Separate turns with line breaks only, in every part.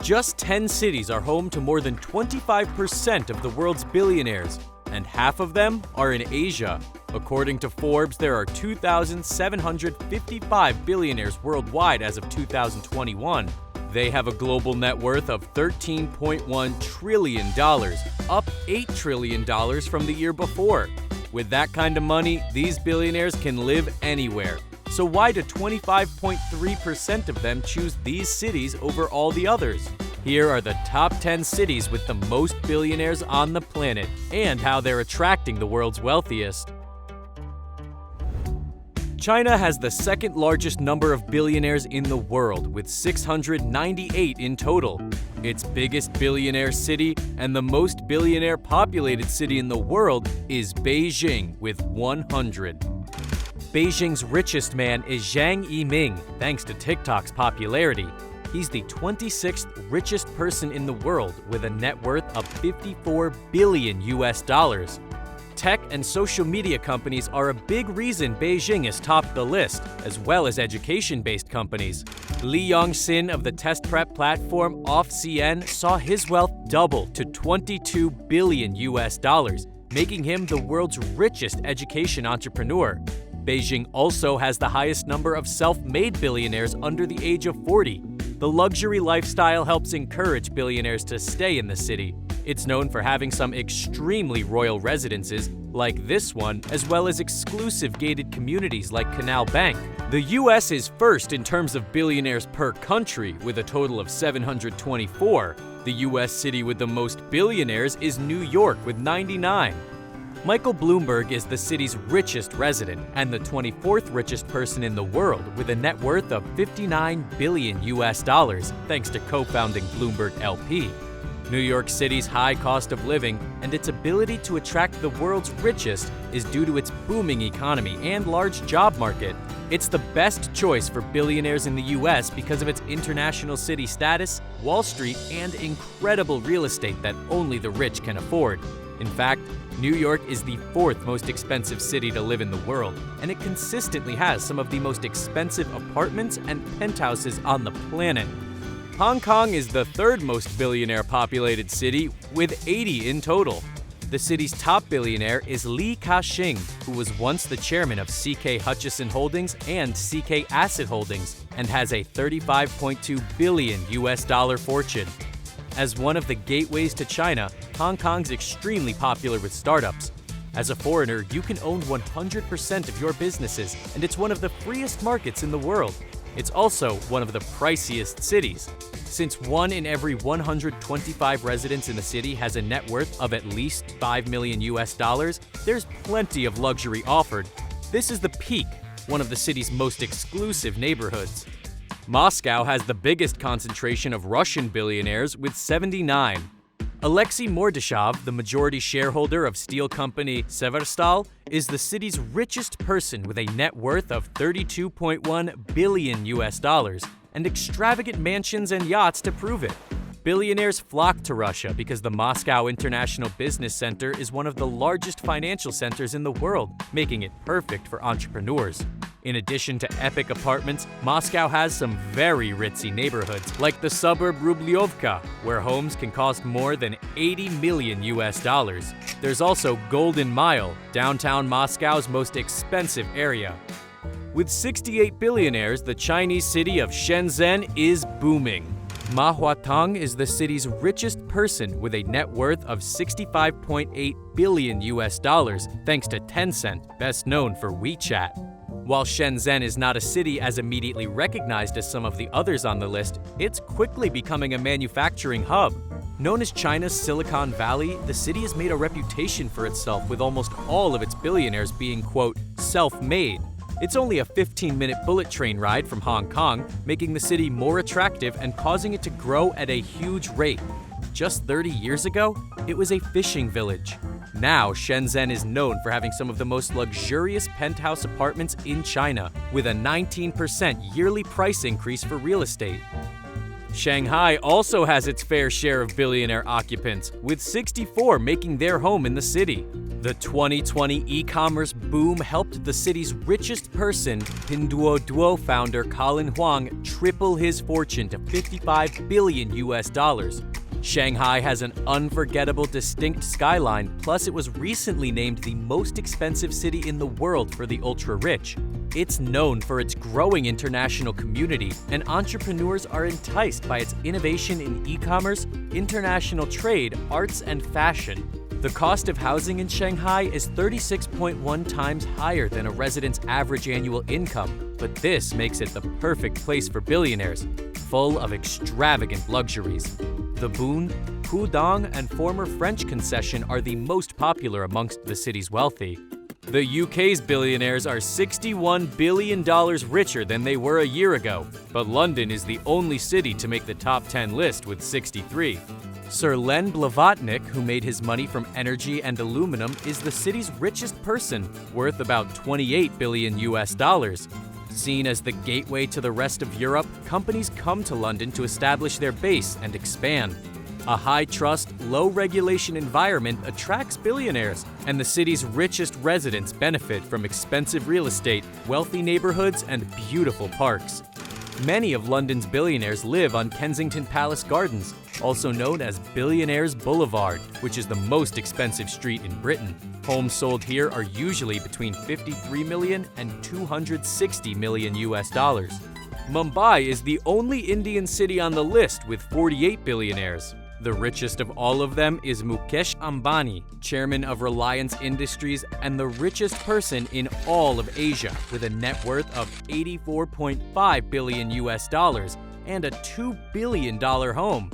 Just 10 cities are home to more than 25% of the world's billionaires, and half of them are in Asia. According to Forbes, there are 2,755 billionaires worldwide as of 2021. They have a global net worth of $13.1 trillion, up $8 trillion from the year before. With that kind of money, these billionaires can live anywhere. So why do 25.3% of them choose these cities over all the others? Here are the top 10 cities with the most billionaires on the planet and how they're attracting the world's wealthiest. China has the second largest number of billionaires in the world, with 698 in total. Its biggest billionaire city and the most billionaire populated city in the world is Beijing, with 100. Beijing's richest man is Zhang Yiming, thanks to TikTok's popularity. He's the 26th richest person in the world with a net worth of $54 billion. Tech and social media companies are a big reason Beijing has topped the list, as well as education-based companies. Li Yongxin of the test prep platform OffCN saw his wealth double to $22 billion, making him the world's richest education entrepreneur. Beijing also has the highest number of self-made billionaires under the age of 40. The luxury lifestyle helps encourage billionaires to stay in the city. It's known for having some extremely royal residences, like this one, as well as exclusive gated communities like Canal Bank. The US is first in terms of billionaires per country, with a total of 724. The US city with the most billionaires is New York, with 99. Michael Bloomberg is the city's richest resident and the 24th richest person in the world, with a net worth of $59 billion, thanks to co-founding Bloomberg LP. New York City's high cost of living and its ability to attract the world's richest is due to its booming economy and large job market. It's the best choice for billionaires in the US because of its international city status, Wall Street, and incredible real estate that only the rich can afford. In fact, New York is the fourth most expensive city to live in the world, and it consistently has some of the most expensive apartments and penthouses on the planet. Hong Kong is the third most billionaire-populated city, with 80 in total. The city's top billionaire is Li Ka-shing, who was once the chairman of CK Hutchison Holdings and CK Asset Holdings, and has a $35.2 billion fortune. As one of the gateways to China, Hong Kong's extremely popular with startups. As a foreigner, you can own 100% of your businesses, and it's one of the freest markets in the world. It's also one of the priciest cities. Since 1 in every 125 residents in the city has a net worth of at least $5 million, there's plenty of luxury offered. This is the Peak, one of the city's most exclusive neighborhoods. Moscow has the biggest concentration of Russian billionaires, with 79. Alexei Mordashov, the majority shareholder of steel company Severstal, is the city's richest person with a net worth of $32.1 billion and extravagant mansions and yachts to prove it. Billionaires flock to Russia because the Moscow International Business Center is one of the largest financial centers in the world, making it perfect for entrepreneurs. In addition to epic apartments, Moscow has some very ritzy neighborhoods, like the suburb Rublyovka, where homes can cost more than $80 million. There's also Golden Mile, downtown Moscow's most expensive area. With 68 billionaires, the Chinese city of Shenzhen is booming. Ma Huateng is the city's richest person with a net worth of $65.8 billion, thanks to Tencent, best known for WeChat. While Shenzhen is not a city as immediately recognized as some of the others on the list, it's quickly becoming a manufacturing hub. Known as China's Silicon Valley, the city has made a reputation for itself, with almost all of its billionaires being, quote, self-made. It's only a 15-minute bullet train ride from Hong Kong, making the city more attractive and causing it to grow at a huge rate. Just 30 years ago, it was a fishing village. Now, Shenzhen is known for having some of the most luxurious penthouse apartments in China, with a 19% yearly price increase for real estate. Shanghai also has its fair share of billionaire occupants, with 64 making their home in the city. The 2020 e-commerce boom helped the city's richest person, Pinduoduo founder Colin Huang, triple his fortune to $55 billion US. Shanghai has an unforgettable, distinct skyline, plus it was recently named the most expensive city in the world for the ultra-rich. It's known for its growing international community, and entrepreneurs are enticed by its innovation in e-commerce, international trade, arts, and fashion. The cost of housing in Shanghai is 36.1 times higher than a resident's average annual income, but this makes it the perfect place for billionaires, full of extravagant luxuries. The Boon, Pudong, and former French concession are the most popular amongst the city's wealthy. The UK's billionaires are $61 billion richer than they were a year ago, but London is the only city to make the top 10 list with 63. Sir Len Blavatnik, who made his money from energy and aluminum, is the city's richest person, worth about $28 billion US. Seen as the gateway to the rest of Europe, companies come to London to establish their base and expand. A high-trust, low-regulation environment attracts billionaires, and the city's richest residents benefit from expensive real estate, wealthy neighborhoods, and beautiful parks. Many of London's billionaires live on Kensington Palace Gardens, also known as Billionaires Boulevard, which is the most expensive street in Britain. Homes sold here are usually between $53 million and $260 million US. Mumbai is the only Indian city on the list with 48 billionaires. The richest of all of them is Mukesh Ambani, chairman of Reliance Industries and the richest person in all of Asia, with a net worth of $84.5 billion US and a $2 billion home.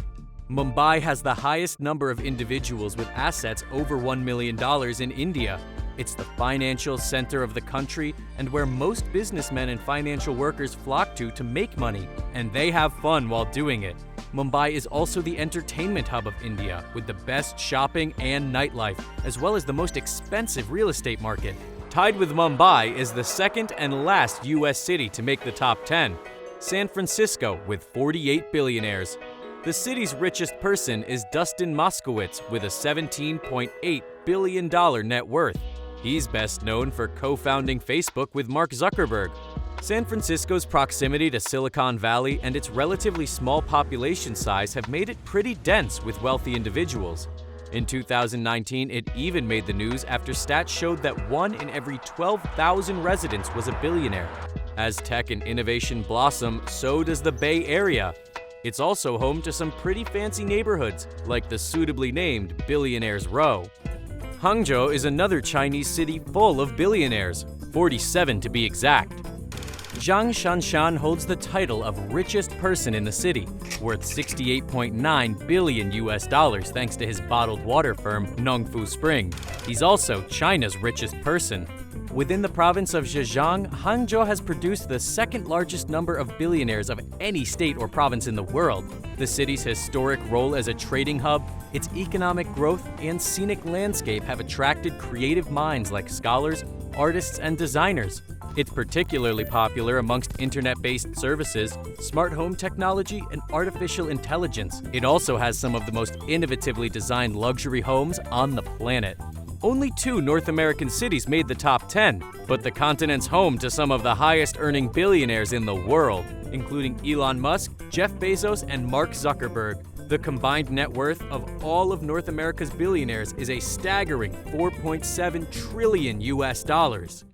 Mumbai has the highest number of individuals with assets over $1 million in India. It's the financial center of the country and where most businessmen and financial workers flock to make money, and they have fun while doing it. Mumbai is also the entertainment hub of India, with the best shopping and nightlife, as well as the most expensive real estate market. Tied with Mumbai is the second and last U.S. city to make the top 10, San Francisco, with 48 billionaires. The city's richest person is Dustin Moskowitz, with a $17.8 billion net worth. He's best known for co-founding Facebook with Mark Zuckerberg. San Francisco's proximity to Silicon Valley and its relatively small population size have made it pretty dense with wealthy individuals. In 2019, it even made the news after stats showed that 1 in every 12,000 residents was a billionaire. As tech and innovation blossom, so does the Bay Area. It's also home to some pretty fancy neighborhoods, like the suitably named Billionaires Row. Hangzhou is another Chinese city full of billionaires, 47 to be exact. Zhang Shanshan holds the title of richest person in the city, worth $68.9 billion US thanks to his bottled water firm Nongfu Spring. He's also China's richest person. Within the province of Zhejiang, Hangzhou has produced the second largest number of billionaires of any state or province in the world. The city's historic role as a trading hub, its economic growth, and scenic landscape have attracted creative minds like scholars, artists, and designers. It's particularly popular amongst internet-based services, smart home technology, and artificial intelligence. It also has some of the most innovatively designed luxury homes on the planet. Only 2 North American cities made the top 10, but the continent's home to some of the highest-earning billionaires in the world, including Elon Musk, Jeff Bezos, and Mark Zuckerberg. The combined net worth of all of North America's billionaires is a staggering $4.7 trillion US.